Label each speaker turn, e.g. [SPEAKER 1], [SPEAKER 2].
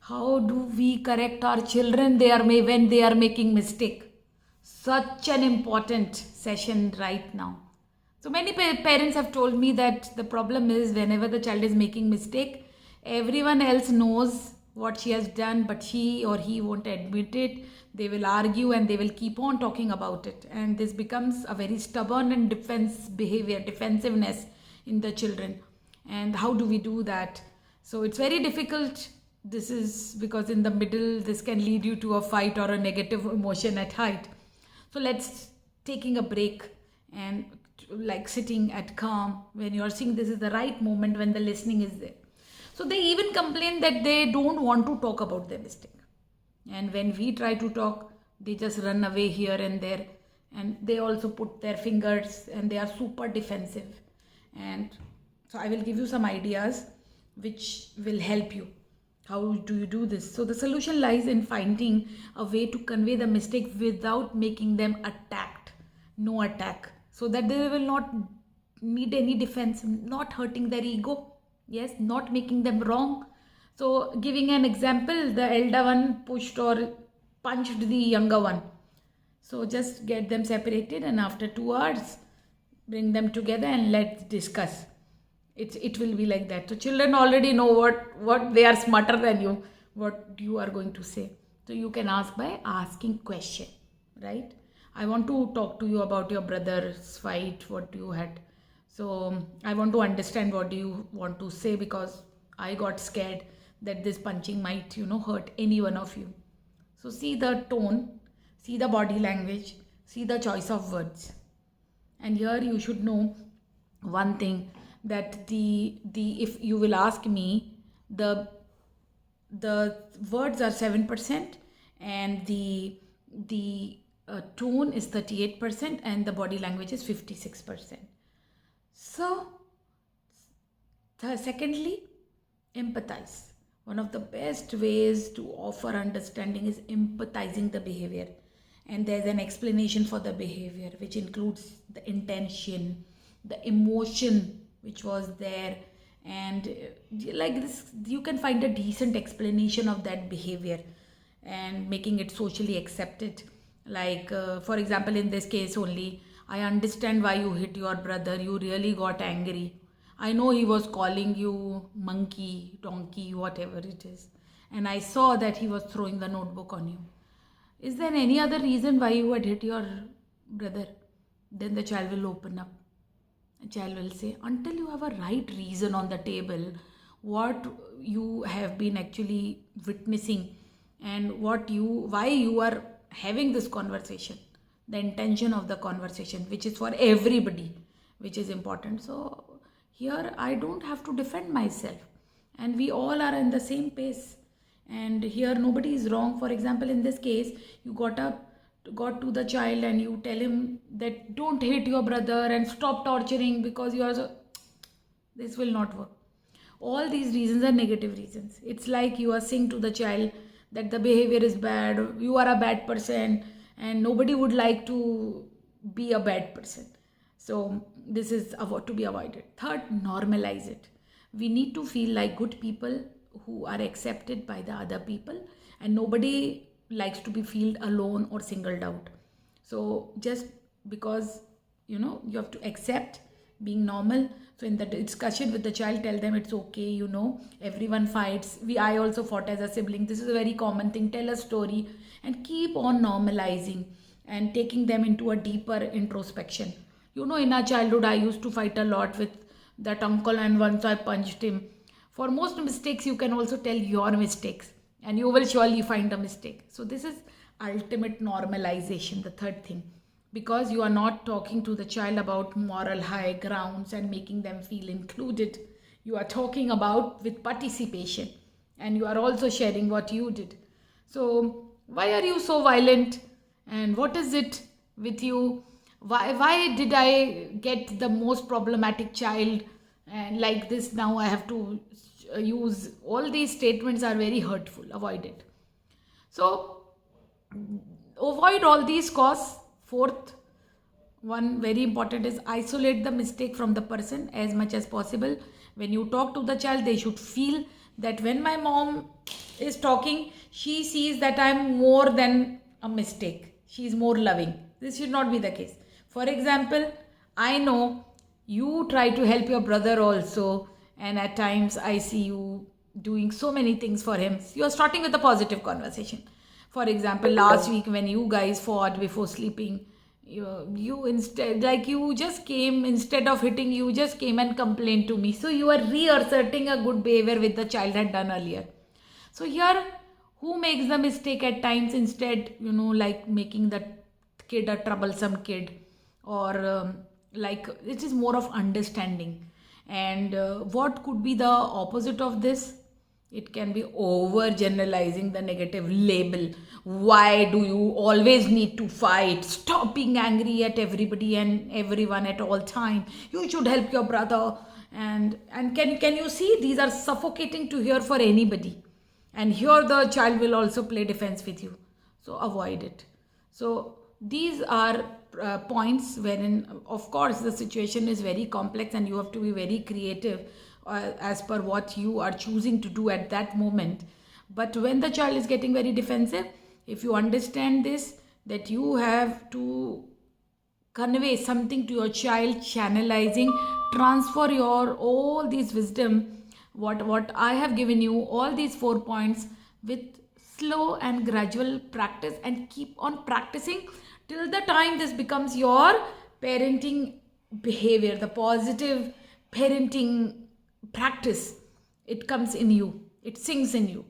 [SPEAKER 1] How do we correct our children when they are making mistake? Such an important session right now. So many parents have told me that the problem is whenever the child is making mistake, everyone else knows what she has done, but she or he won't admit it. They will argue and they will keep on talking about it, and this becomes a very stubborn and defensiveness in the children. And how do we do that? So it's very difficult. This is because in the middle this can lead you to a fight or a negative emotion at height. So let's taking a break and like sitting at calm when you are seeing this is the right moment when the listening is there. So they even complain that they don't want to talk about their mistake, and when we try to talk they just run away here and there, and they also put their fingers and they are super defensive. And so I will give you some ideas which will help you. How do you do this? So the solution lies in finding a way to convey the mistake without making them attacked. No attack. So that they will not need any defense, not hurting their ego. Yes, not making them wrong. So giving an example, the elder one pushed or punched the younger one. So just get them separated, and after 2 hours, bring them together and let's discuss. It will be like that. So children already know what they are smarter than you, what you are going to say. So you can ask by asking question, right? I want to talk to you about your brother's fight, what you had. So I want to understand what do you want to say, because I got scared that this punching might, hurt any one of you. So see the tone, see the body language, see the choice of words. And here you should know one thing, that the if you will ask me, the words are 7% and the tone is 38% and the body language is 56%. So secondly, empathize. One of the best ways to offer understanding is empathizing the behavior, and there's an explanation for the behavior which includes the intention, the emotion which was there, and like this you can find a decent explanation of that behavior and making it socially accepted. Like for example, in this case only, I understand why you hit your brother. You really got angry. I know he was calling you monkey, donkey, whatever it is, and I saw that he was throwing the notebook on you. Is there any other reason why you had hit your brother? Then the child will open up. The child will say, until you have a right reason on the table, what you have been actually witnessing and why you are having this conversation, the intention of the conversation, which is for everybody, which is important. So here I don't have to defend myself, and we all are in the same pace, and here nobody is wrong. For example, in this case, you got to the child and you tell him that don't hit your brother and stop torturing because you are so... This will not work. All these reasons are negative reasons. It's like you are saying to the child that the behavior is bad, you are a bad person, and nobody would like to be a bad person. So this is to be avoided. Third, normalize it. We need to feel like good people who are accepted by the other people, and nobody likes to be feel alone or singled out. So just because you have to accept being normal. So in the discussion with the child, tell them it's okay, everyone fights. I also fought as a sibling. This is a very common thing. Tell a story and keep on normalizing and taking them into a deeper introspection. In our childhood, I used to fight a lot with that uncle, and once I punched him. For most mistakes, you can also tell your mistakes, and you will surely find a mistake. So this is ultimate normalization, the third thing, because you are not talking to the child about moral high grounds and making them feel included. You are talking about with participation, and you are also sharing what you did. So why are you so violent, and what is it with you? Why did I get the most problematic child, and like this now I have to use? All these statements are very hurtful. Avoid it. So avoid all these causes. Fourth one, very important, is isolate the mistake from the person as much as possible. When you talk to the child, they should feel that when my mom is talking, she sees that I'm more than a mistake. She is more loving. This should not be the case. For example, I know you try to help your brother also, and at times I see you doing so many things for him. You're starting with a positive conversation. For example, last week when you guys fought before sleeping, you instead, like, you just came, instead of hitting, you just came and complained to me. So you are reasserting a good behavior which the child had done earlier. So here, who makes the mistake at times, instead, like making the kid a troublesome kid, or like, it is more of understanding. And what could be the opposite of this? It can be over generalizing the negative label. Why do you always need to fight? Stop being angry at everybody and everyone at all time. You should help your brother. And can you see, these are suffocating to hear for anybody. And here the child will also play defense with you. So avoid it. So these are points wherein, of course, the situation is very complex and you have to be very creative as per what you are choosing to do at that moment. But when the child is getting very defensive, if you understand this, that you have to convey something to your child, channelizing, transfer your all these wisdom, what I have given you, all these 4 points, with slow and gradual practice, and keep on practicing till the time this becomes your parenting behavior, the positive parenting practice. It comes in you, it sinks in you.